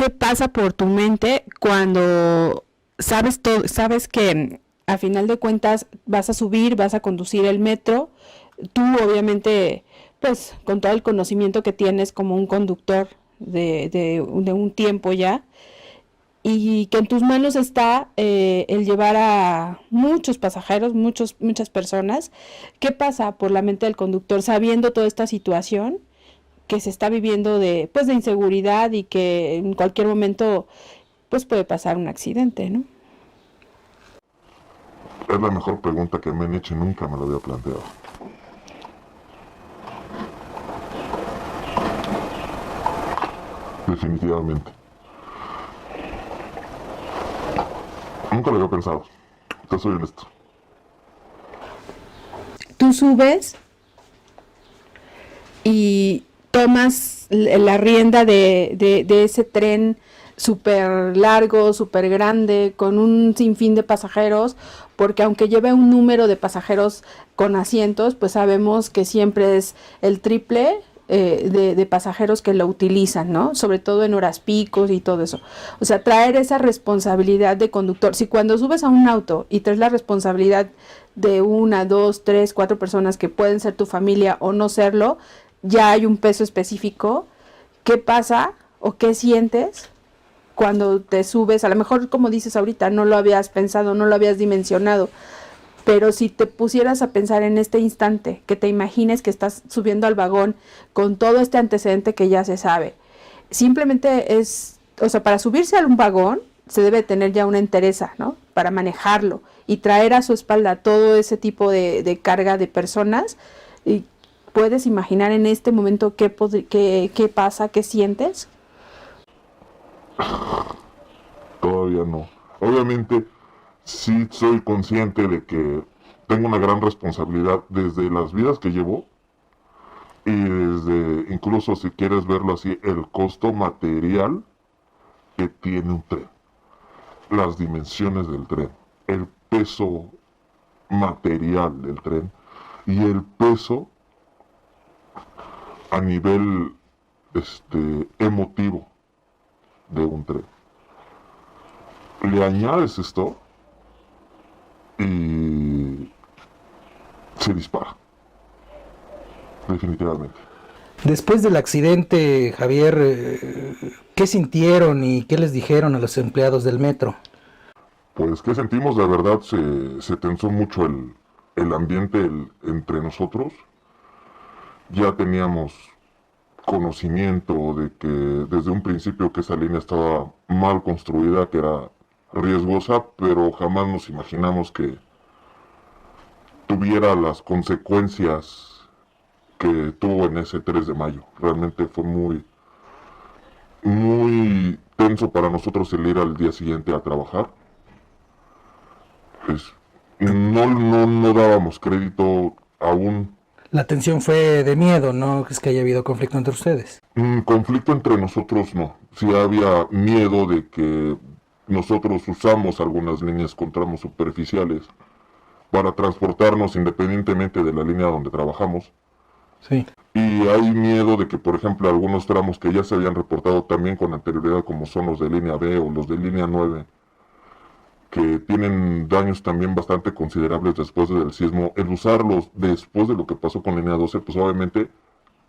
¿qué pasa por tu mente cuando sabes que a final de cuentas vas a subir, vas a conducir el metro? Tú obviamente, pues con todo el conocimiento que tienes como un conductor de un tiempo ya, y que en tus manos está el llevar a muchos pasajeros, muchas personas. ¿Qué pasa por la mente del conductor sabiendo toda esta situación que se está viviendo de inseguridad y que en cualquier momento pues puede pasar un accidente, ¿no? Es la mejor pregunta que me han hecho y nunca me lo había planteado. Definitivamente. Nunca lo había pensado. Te soy honesto. Tú subes y tomas la rienda de ese tren súper largo, súper grande, con un sinfín de pasajeros, porque aunque lleve un número de pasajeros con asientos, pues sabemos que siempre es el triple de pasajeros que lo utilizan, ¿no? Sobre todo en horas picos y todo eso. O sea, traer esa responsabilidad de conductor. Si cuando subes a un auto y traes la responsabilidad de una, dos, tres, cuatro personas que pueden ser tu familia o no serlo, ya hay un peso específico. ¿Qué pasa o qué sientes cuando te subes? A lo mejor, como dices ahorita, no lo habías pensado, no lo habías dimensionado, pero si te pusieras a pensar en este instante, que te imagines que estás subiendo al vagón con todo este antecedente que ya se sabe, simplemente es, o sea, para subirse a un vagón se debe tener ya una entereza, ¿no? Para manejarlo y traer a su espalda todo ese tipo de carga de personas. Y puedes imaginar en este momento qué pasa, qué sientes. Todavía no. Obviamente, sí soy consciente de que tengo una gran responsabilidad desde las vidas que llevo y desde, incluso si quieres verlo así, el costo material que tiene un tren, las dimensiones del tren, el peso material del tren y el peso a nivel emotivo de un tren. Le añades esto y se dispara, definitivamente. Después del accidente, Javier, ¿qué sintieron y qué les dijeron a los empleados del metro? Pues, ¿qué sentimos? La verdad, se tensó mucho el ambiente entre nosotros. Ya teníamos conocimiento de que desde un principio que esa línea estaba mal construida, que era riesgosa, pero jamás nos imaginamos que tuviera las consecuencias que tuvo en ese 3 de mayo. Realmente fue muy tenso para nosotros el ir al día siguiente a trabajar. Pues, no dábamos crédito aún. La tensión fue de miedo, ¿no? Es que haya habido conflicto entre ustedes. Conflicto entre nosotros no. Sí había miedo de que nosotros usamos algunas líneas con tramos superficiales para transportarnos independientemente de la línea donde trabajamos. Sí. Y hay miedo de que, por ejemplo, algunos tramos que ya se habían reportado también con anterioridad, como son los de línea B o los de línea 9, que tienen daños también bastante considerables después del sismo, el usarlos después de lo que pasó con línea 12, pues obviamente,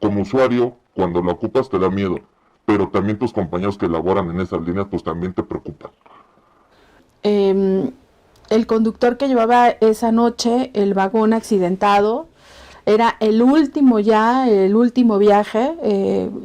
como usuario, cuando la ocupas te da miedo, pero también tus compañeros que laboran en esas líneas, pues también te preocupan. El conductor que llevaba esa noche el vagón accidentado era el último viaje.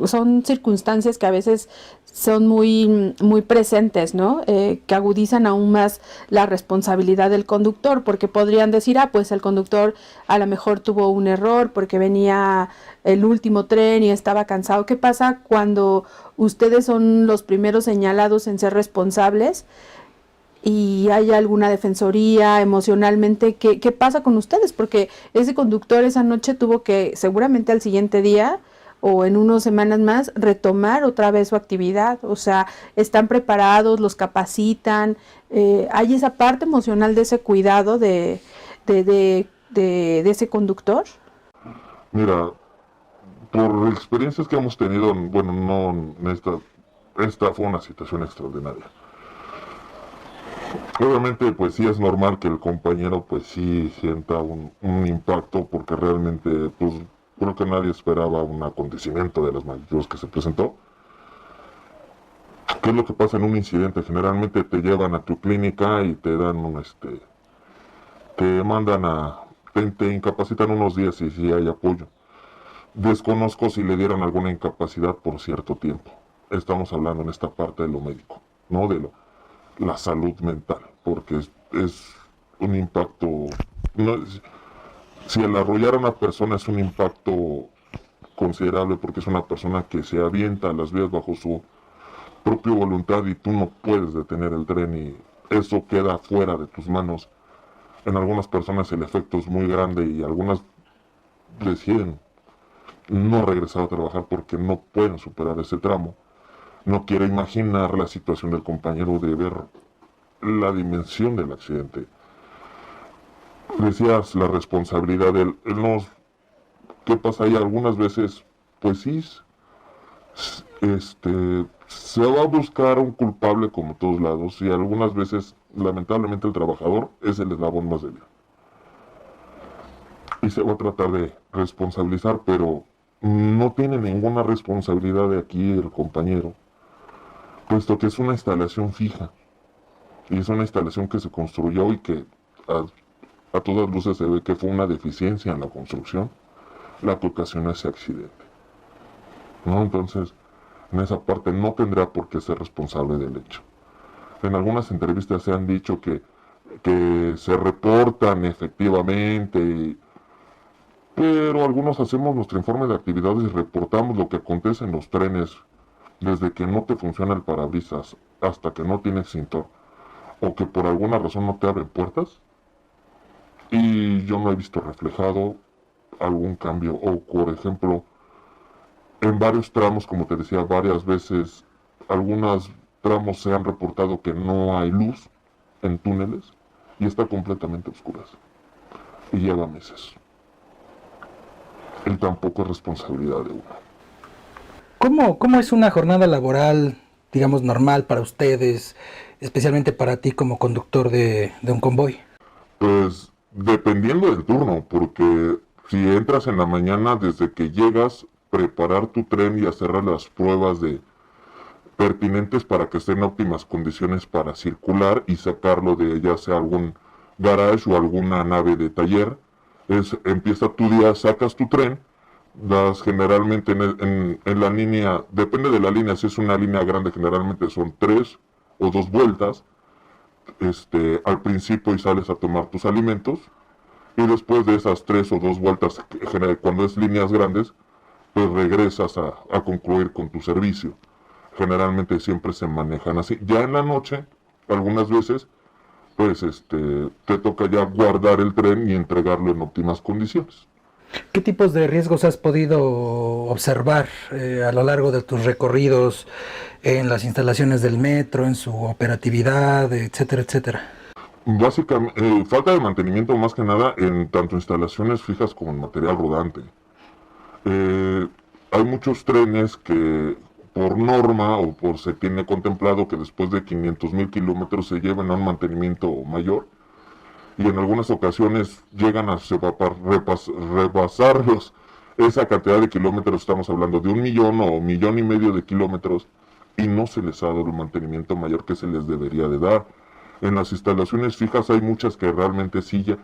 Son circunstancias que a veces son muy presentes, ¿no? Que agudizan aún más la responsabilidad del conductor, porque podrían decir, pues el conductor a lo mejor tuvo un error porque venía el último tren y estaba cansado. ¿Qué pasa cuando ustedes son los primeros señalados en ser responsables y hay alguna defensoría emocionalmente? ¿Qué pasa con ustedes? Porque ese conductor esa noche tuvo que, seguramente al siguiente día o en unas semanas más, retomar otra vez su actividad. O sea, están preparados, los capacitan. ¿Hay esa parte emocional de ese cuidado de ese conductor? Mira, por experiencias que hemos tenido, bueno, no en esta fue una situación extraordinaria. Obviamente, pues sí es normal que el compañero, pues sí sienta un impacto, porque realmente, pues creo que nadie esperaba un acontecimiento de las magnitudes que se presentó. ¿Qué es lo que pasa en un incidente? Generalmente te llevan a tu clínica y te dan te mandan te incapacitan unos días y si hay apoyo. Desconozco si le dieron alguna incapacidad por cierto tiempo. Estamos hablando en esta parte de lo médico, no de la salud mental, porque es un impacto, si el arrollar a una persona es un impacto considerable, porque es una persona que se avienta a las vías bajo su propia voluntad y tú no puedes detener el tren y eso queda fuera de tus manos. En algunas personas el efecto es muy grande y algunas deciden no regresar a trabajar porque no pueden superar ese tramo. No quiero imaginar la situación del compañero de ver la dimensión del accidente. Decías la responsabilidad de él. ¿Qué pasa ahí? Algunas veces, pues sí, se va a buscar un culpable como todos lados y algunas veces, lamentablemente, el trabajador es el eslabón más débil. Y se va a tratar de responsabilizar, pero no tiene ninguna responsabilidad de aquí el compañero, puesto que es una instalación fija. Y es una instalación que se construyó y que a todas luces se ve que fue una deficiencia en la construcción la que ocasionó ese accidente, ¿no? Entonces, en esa parte no tendrá por qué ser responsable del hecho. En algunas entrevistas se han dicho que se reportan efectivamente, pero algunos hacemos nuestro informe de actividades y reportamos lo que acontece en los trenes, desde que no te funciona el parabrisas hasta que no tienes cinturón, o que por alguna razón no te abren puertas, y yo no he visto reflejado algún cambio, o por ejemplo, en varios tramos, como te decía, varias veces, algunos tramos se han reportado que no hay luz en túneles y está completamente oscuras. Y lleva meses. Y tampoco es responsabilidad de uno. ¿Cómo es una jornada laboral, digamos, normal para ustedes, especialmente para ti como conductor de un convoy? Pues dependiendo del turno, porque si entras en la mañana, desde que llegas, preparar tu tren y hacer las pruebas pertinentes para que esté en óptimas condiciones para circular y sacarlo de ya sea algún garage o alguna nave de taller. Empieza tu día, sacas tu tren, das generalmente en la línea, depende de la línea, si es una línea grande generalmente son 3 o 2 vueltas, al principio y sales a tomar tus alimentos, y después de esas 3 o 2 vueltas, cuando es líneas grandes, pues regresas a concluir con tu servicio. Generalmente siempre se manejan así. Ya en la noche, algunas veces, pues te toca ya guardar el tren y entregarlo en óptimas condiciones. ¿Qué tipos de riesgos has podido observar a lo largo de tus recorridos en las instalaciones del metro, en su operatividad, etcétera, etcétera? Básicamente, falta de mantenimiento más que nada en tanto instalaciones fijas como en material rodante. Hay muchos trenes que por norma o se tiene contemplado que después de 500,000 kilómetros se lleven a un mantenimiento mayor y en algunas ocasiones llegan a rebasarlos esa cantidad de kilómetros. Estamos hablando de 1,000,000 o 1,500,000 de kilómetros y no se les ha dado el mantenimiento mayor que se les debería de dar. En las instalaciones fijas hay muchas que realmente sí ya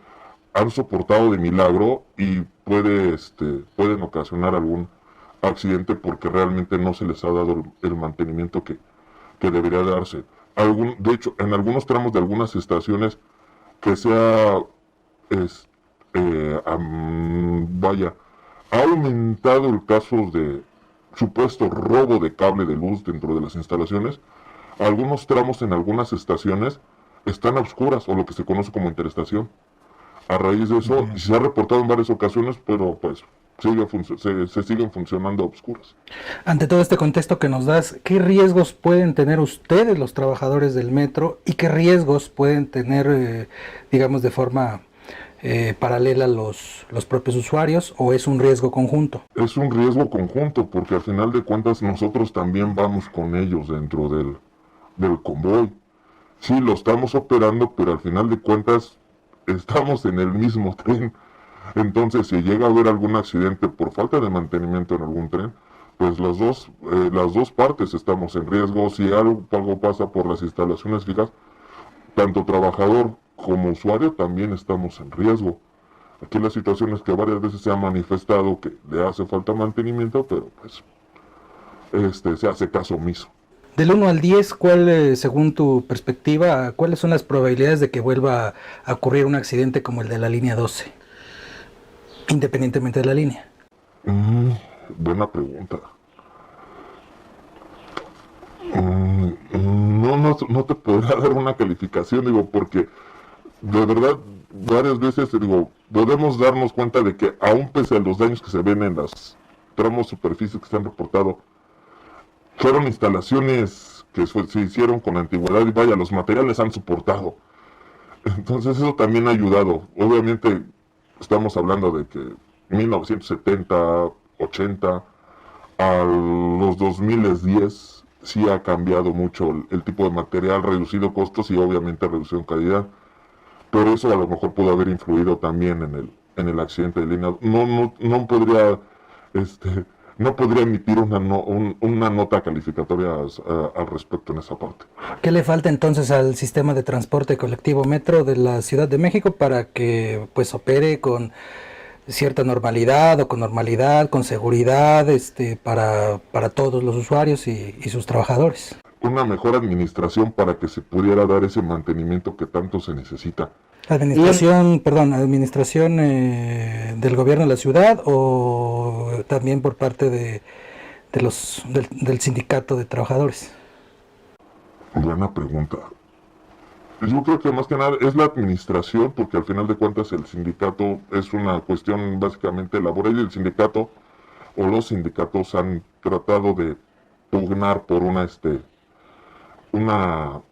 han soportado de milagro y pueden ocasionar algún accidente porque realmente no se les ha dado el mantenimiento que debería darse. De hecho, en algunos tramos de algunas estaciones que ha aumentado el caso de supuesto robo de cable de luz dentro de las instalaciones. Algunos tramos en algunas estaciones están a oscuras, o lo que se conoce como interestación. A raíz de eso, se ha reportado en varias ocasiones, pero pues se siguen funcionando a oscuras. Ante todo este contexto que nos das, ¿qué riesgos pueden tener ustedes, los trabajadores del metro, y qué riesgos pueden tener, digamos, de forma paralela los propios usuarios, o es un riesgo conjunto? Es un riesgo conjunto, porque al final de cuentas nosotros también vamos con ellos dentro del convoy. Sí, lo estamos operando, pero al final de cuentas estamos en el mismo tren. Entonces, si llega a haber algún accidente por falta de mantenimiento en algún tren, pues las dos partes estamos en riesgo. Si algo pasa por las instalaciones fijas, tanto trabajador como usuario también estamos en riesgo. Aquí la situación es que varias veces se ha manifestado que le hace falta mantenimiento, pero pues se hace caso omiso. Del 1 al 10, ¿cuál, según tu perspectiva, cuáles son las probabilidades de que vuelva a ocurrir un accidente como el de la línea 12, independientemente de la línea? Buena pregunta. No te podría dar una calificación, digo, porque de verdad varias veces, digo, podemos darnos cuenta de que aún pese a los daños que se ven en las tramos superficies que se han reportado, fueron instalaciones que se hicieron con antigüedad y vaya, los materiales han soportado. Entonces eso también ha ayudado. Obviamente estamos hablando de que 1970, 80, a los 2010 sí ha cambiado mucho el tipo de material, reducido costos y obviamente reducido en calidad. Pero eso a lo mejor pudo haber influido también en el accidente de línea. No podría no podría emitir una nota calificatoria al respecto en esa parte. ¿Qué le falta entonces al sistema de transporte colectivo Metro de la Ciudad de México para que pues opere con cierta normalidad o con normalidad, con seguridad para todos los usuarios y sus trabajadores? Una mejor administración para que se pudiera dar ese mantenimiento que tanto se necesita. Administración del gobierno de la ciudad, o también por parte del sindicato de trabajadores. Buena pregunta. Yo creo que más que nada es la administración, porque al final de cuentas el sindicato es una cuestión básicamente laboral y el sindicato o los sindicatos han tratado de pugnar por una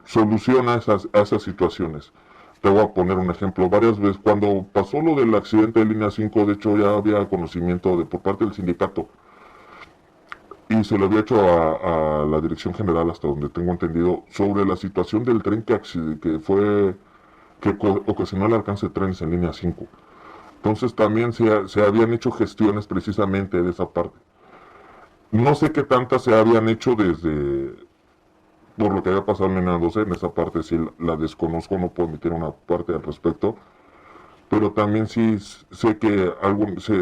solución a esas situaciones. Te voy a poner un ejemplo. Varias veces, cuando pasó lo del accidente de línea 5, de hecho ya había conocimiento por parte del sindicato y se lo había hecho a la dirección general, hasta donde tengo entendido, sobre la situación del tren que ocasionó el alcance de trenes en línea 5. Entonces también se habían hecho gestiones precisamente de esa parte. No sé qué tantas se habían hecho por lo que había pasado en línea 12, en esa parte sí la desconozco, no puedo emitir una parte al respecto, pero también sí sé que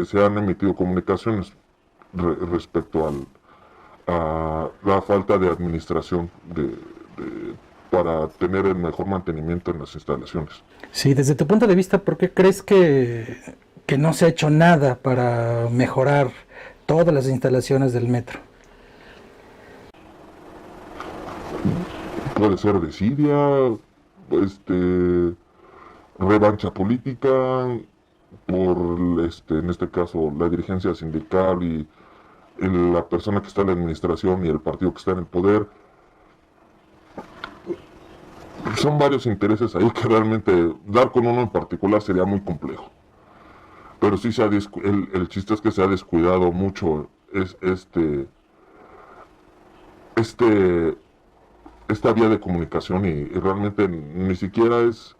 se han emitido comunicaciones respecto a la falta de administración para tener el mejor mantenimiento en las instalaciones. Sí, desde tu punto de vista, ¿por qué crees que no se ha hecho nada para mejorar todas las instalaciones del metro? Puede ser desidia, revancha política, por en este caso la dirigencia sindical y la persona que está en la administración y el partido que está en el poder. Son varios intereses ahí que realmente dar con uno en particular sería muy complejo. Pero sí el chiste es que se ha descuidado mucho esta vía de comunicación y realmente ni siquiera les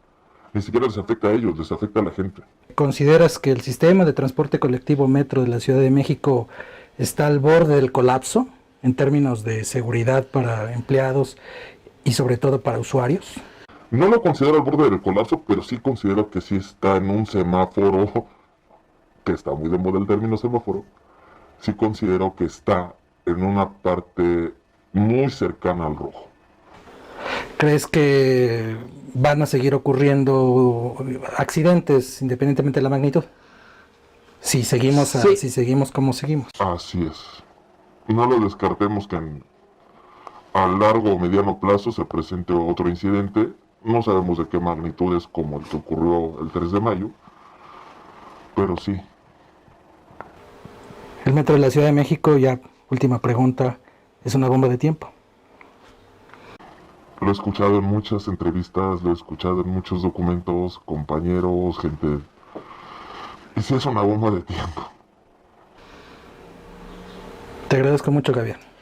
afecta a ellos, les afecta a la gente. ¿Consideras que el sistema de transporte colectivo Metro de la Ciudad de México está al borde del colapso en términos de seguridad para empleados y sobre todo para usuarios? No lo considero al borde del colapso, pero sí considero que sí está en un semáforo, que está muy de moda el término semáforo. Sí considero que está en una parte muy cercana al rojo. ¿Crees que van a seguir ocurriendo accidentes independientemente de la magnitud? Si seguimos como seguimos. Así es. No lo descartemos que a largo o mediano plazo se presente otro incidente. No sabemos de qué magnitud es como el que ocurrió el 3 de mayo, pero sí. El metro de la Ciudad de México, ya última pregunta, ¿es una bomba de tiempo? Lo he escuchado en muchas entrevistas, lo he escuchado en muchos documentos, compañeros, gente. Y sí es una bomba de tiempo. Te agradezco mucho, Javier.